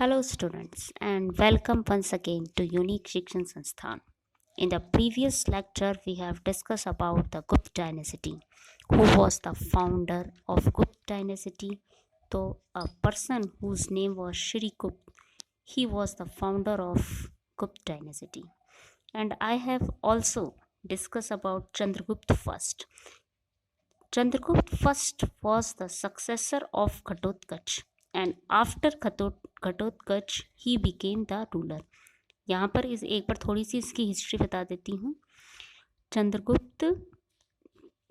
Hello, students, and welcome once again to Unique Shikshan Sansthan. In the previous lecture, we have discussed about the Gupta dynasty. Who was the founder of Gupta dynasty? So, a person whose name was Shri Gupta, he was the founder of Gupta dynasty. And I have also discussed about Chandragupta first. Chandragupta first was the successor of Ghatotkacha, and after Ghatotkacha he became the ruler. यहाँ पर इस एक बार थोड़ी सी इसकी history बता देती हूँ। चंद्रगुप्त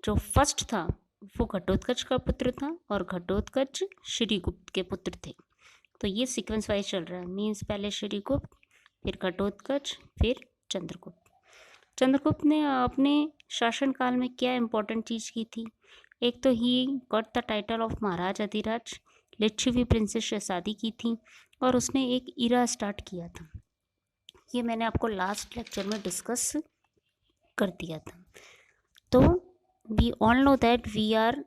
जो फर्स्ट था वो घटोत्कच का पुत्र था और घटोत्कच श्रीगुप्त के पुत्र थे। तो ये सीक्वेंस वाइज चल रहा है, मीन्स पहले श्रीगुप्त, फिर घटोत्कच, फिर चंद्रगुप्त। चंद्रगुप्त ने अपने शासनकाल में क्या इम्पोर्टेंट चीज़ की थी? एक तो he got the title of Maharaj Adhiraj, Lichchhavi princess से शादी की थी और उसने एक इरा स्टार्ट किया था। ये मैंने आपको लास्ट लेक्चर में डिस्कस कर दिया था। तो we all know that we are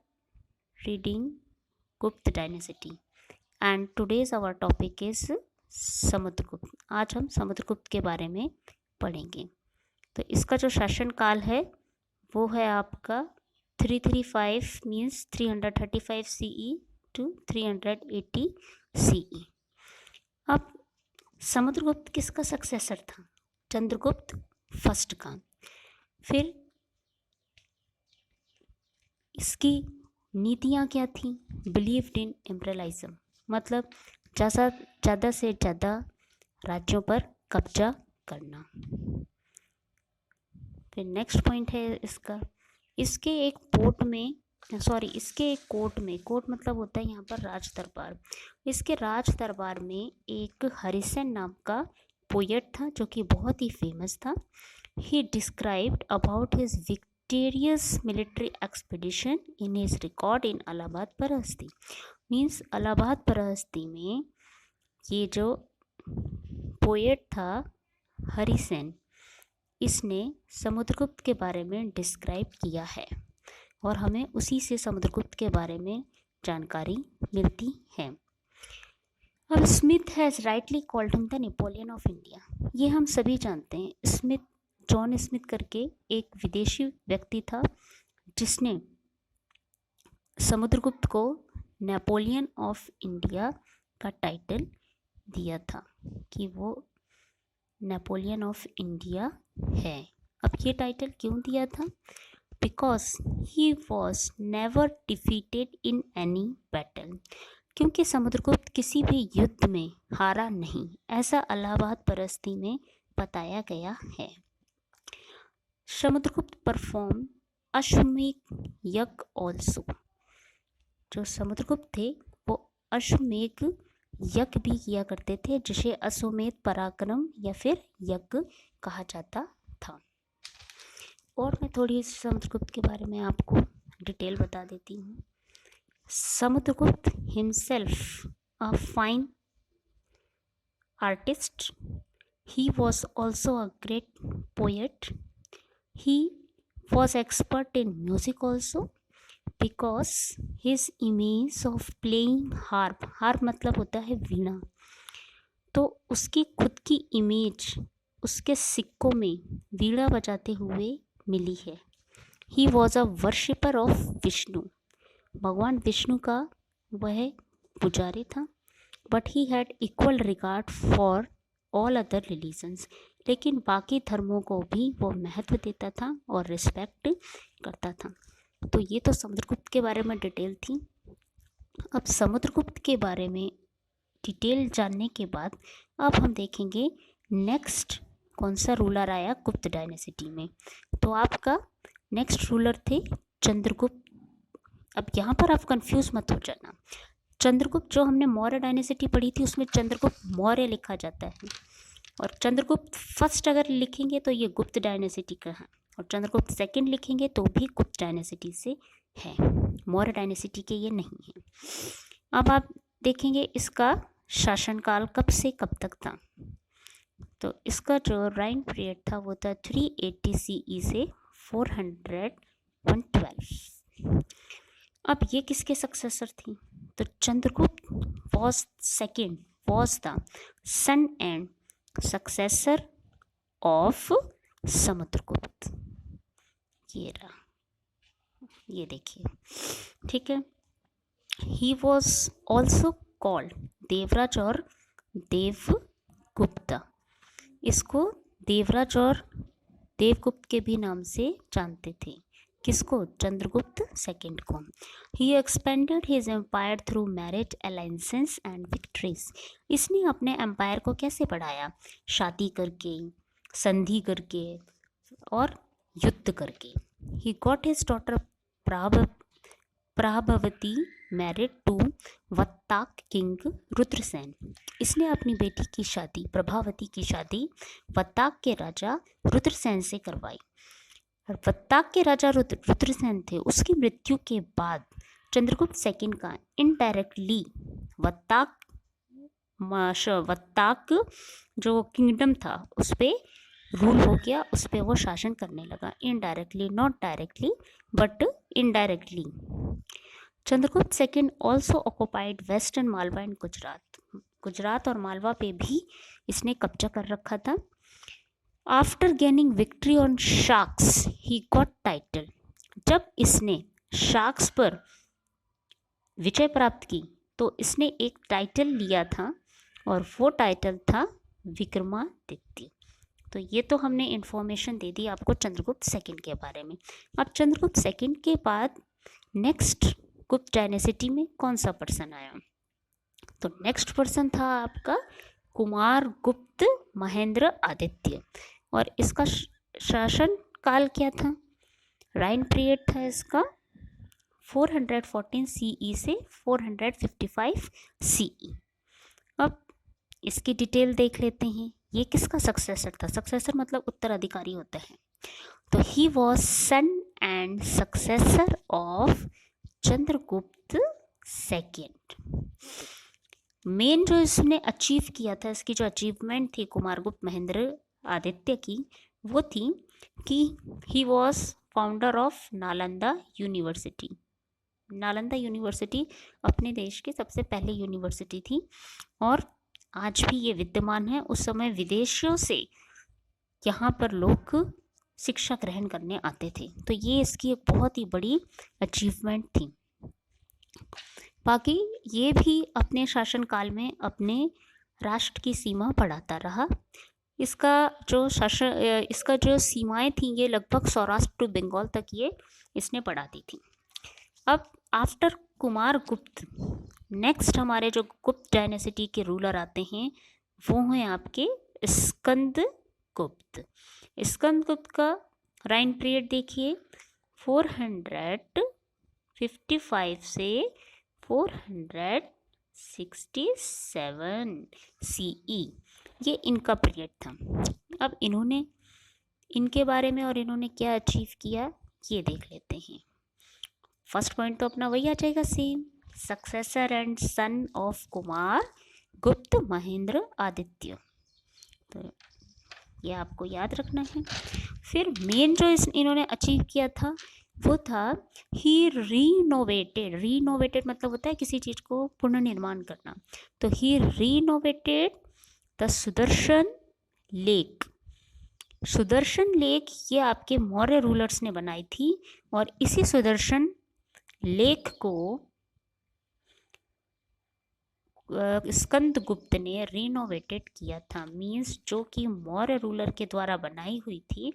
reading Gupta dynasty and today's our topic is Samudragupta. आज हम समुद्रगुप्त के बारे में पढ़ेंगे। तो इसका जो शासनकाल है वो है आपका 335 मीन्स 335 CE टू 380 CE। अब समुद्रगुप्त किसका सक्सेसर था? चंद्रगुप्त फर्स्ट का। फिर इसकी नीतियाँ क्या थी? बिलीव्ड इन इम्पेरियलिज्म, मतलब ज़्यादा से ज़्यादा राज्यों पर कब्जा करना। फिर नेक्स्ट पॉइंट है इसका, इसके एक कोर्ट में, कोर्ट मतलब होता है यहाँ पर राज दरबार। इसके राज दरबार में एक हरिसेन नाम का पोएट था जो कि बहुत ही फेमस था। He described about his victorious military expedition in his record in Allahabad परहस्ती। मीन्स इलाहाबाद परहस्ती में ये जो पोएट था हरिसेन, इसने समुद्रगुप्त के बारे में डिस्क्राइब किया है और हमें उसी से समुद्रगुप्त के बारे में जानकारी मिलती है। अब Smith has rightly called him the Napoleon of India. ये हम सभी जानते हैं। जॉन स्मिथ करके एक विदेशी व्यक्ति था जिसने समुद्रगुप्त को नेपोलियन ऑफ इंडिया का टाइटल दिया था कि वो नेपोलियन ऑफ इंडिया है। अब ये टाइटल क्यों दिया था? Because he was never defeated in any battle, क्योंकि समुद्रगुप्त किसी भी युद्ध में हारा नहीं, ऐसा इलाहाबाद परस्ती में बताया गया है। समुद्रगुप्त परफॉर्म अश्वमेध यज्ञ ऑल्सो। जो समुद्रगुप्त थे वो अश्वमेध यज्ञ भी किया करते थे, जिसे अश्वमेध पराक्रम या फिर यज्ञ कहा जाता था। और मैं थोड़ी समुद्रगुप्त के बारे में आपको डिटेल बता देती हूँ। Samudragupta himself a fine artist, he was also a great poet. He was expert in music also because his image of playing harp मतलब होता है वीणा, तो उसकी खुद की इमेज उसके सिक्कों में वीणा बजाते हुए मिली है। He was a worshipper of Vishnu, भगवान विष्णु का वह पुजारी था। But he had equal regard for all other religions, लेकिन बाकी धर्मों को भी वो महत्व देता था और रिस्पेक्ट करता था। तो ये तो समुद्रगुप्त के बारे में डिटेल थी। अब समुद्रगुप्त के बारे में डिटेल जानने के बाद अब हम देखेंगे नेक्स्ट कौन सा रूलर आया गुप्त डायनेसिटी में। तो आपका नेक्स्ट रूलर थे चंद्रगुप्त। अब यहाँ पर आप कंफ्यूज मत हो जाना। चंद्रगुप्त जो हमने मौर्य डायनेसिटी पढ़ी थी उसमें चंद्रगुप्त मौर्य लिखा जाता है, और चंद्रगुप्त फर्स्ट अगर लिखेंगे तो ये गुप्त डायनेसिटी का है, और चंद्रगुप्त सेकंड लिखेंगे तो भी गुप्त डायनेसिटी से है, मौर्य डायनेसिटी के ये नहीं है। अब आप देखेंगे इसका शासनकाल कब से कब तक था। तो इसका जो राइन पीरियड था वो था 380 CE से 412। अब ये किसके सक्सेसर थी? तो Chandragupta was second was the son and successor of Samudragupta. ये रहा, ये देखिए, ठीक है। He was also called Devraj और देवगुप्त। इसको देवराज और देवगुप्त के भी नाम से जानते थे। किसको? चंद्रगुप्त सेकंड को। He expanded his empire through marriage alliances and victories. इसने अपने एम्पायर को कैसे बढ़ाया? शादी करके, संधि करके और युद्ध करके। He got his daughter Prabhavati married to Vakataka king Rudrasena. इसने अपनी बेटी की शादी, प्रभावती की शादी वत्ताक के राजा रुद्रसेन से करवाई। और वत्ताक के राजा रुद्रसेन थे, उसकी मृत्यु के बाद चंद्रगुप्त सेकंड का इनडायरेक्टली वत्ताक जो किंगडम था उस पर रूल हो गया, उस पर वो शासन करने लगा। Indirectly, not directly but indirectly. Chandragupta second also occupied western Malwa and Gujarat और मालवा पे भी इसने कब्जा कर रखा था। After gaining victory on sacks he got title. जब इसने शाक्स पर विजय प्राप्त की तो इसने एक टाइटल लिया था और वो टाइटल था विक्रमादित्य। तो ये तो हमने इंफॉर्मेशन दे दी आपको चंद्रगुप्त सेकंड के बारे में। अब चंद्रगुप्त सेकंड के बाद नेक्स्ट गुप्त डायनेसिटी में कौन सा पर्सन आया? तो नेक्स्ट पर्सन था आपका कुमार गुप्त महेंद्र आदित्य। और इसका शासन काल क्या था? राइन पीरियड था इसका 414 CE से 455 CE। अब इसकी डिटेल देख लेते हैं। ये किसका सक्सेसर था? सक्सेसर मतलब उत्तराधिकारी होता है। तो he was son and successor of Chandragupta second. Main जो इसने अचीव किया था, इसकी जो अचीवमेंट थी कुमारगुप्त महेंद्र आदित्य की, वो थी कि he was founder of Nalanda university. Nalanda university अपने देश की सबसे पहले यूनिवर्सिटी थी और आज भी ये विद्यमान है। उस समय विदेशों से यहाँ पर लोग शिक्षा ग्रहण करने आते थे, तो ये इसकी एक बहुत ही बड़ी अचीवमेंट थी। बाकी ये भी अपने शासनकाल में अपने राष्ट्र की सीमा बढ़ाता रहा। इसका जो सीमाएं थी ये लगभग सौराष्ट्र टू बंगाल तक ये इसने बढ़ा दी थी। अब आफ्टर कुमार गुप्त नेक्स्ट हमारे जो गुप्त डायनेसिटी के रूलर आते हैं वो हैं आपके स्कंद गुप्त। स्कंद गुप्त का राइन पीरियड देखिए 455 से 467 CE, ये इनका पीरियड था। अब इनके बारे में और इन्होंने क्या अचीव किया ये देख लेते हैं। फर्स्ट पॉइंट तो अपना वही आ जाएगा same, successor and son of Kumar गुप्त महेंद्र आदित्य, तो ये आपको याद रखना है। फिर मेन जो इन्होंने अचीव किया था वो था ही रीनोवेटेड मतलब होता है किसी चीज़ को पुनर्निर्माण करना। तो he renovated the Sudarshan lake. Sudarshan lake ये आपके मौर्य रूलर्स ने बनाई थी और इसी सुदर्शन लेक को स्कंदगुप्त ने रिनोवेटेड किया था। मींस जो कि मौर्य रूलर के द्वारा बनाई हुई थी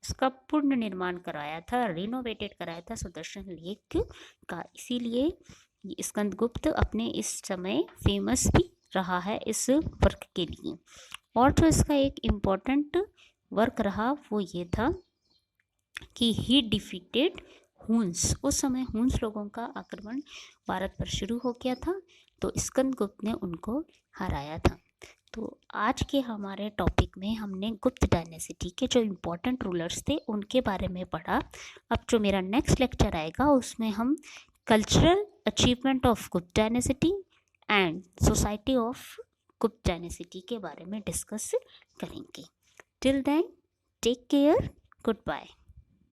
उसका पूर्ण निर्माण कराया था, रिनोवेटेड कराया था सुदर्शन लेक का। इसीलिए स्कंदगुप्त अपने इस समय फेमस भी रहा है इस वर्क के लिए। और जो इसका एक इम्पॉर्टेंट वर्क रहा वो ये था कि ही डिफीटेड हुन्स। उस समय हुन्स लोगों का आक्रमण भारत पर शुरू हो गया था, तो स्कंदगुप्त ने उनको हराया था। तो आज के हमारे टॉपिक में हमने गुप्त डायनेसिटी के जो इम्पोर्टेंट रूलर्स थे उनके बारे में पढ़ा। अब जो मेरा नेक्स्ट लेक्चर आएगा उसमें हम cultural achievement of Gupta dynasty and society of Gupta dynasty के बारे में डिस्कस करेंगे। Till then take care, good bye.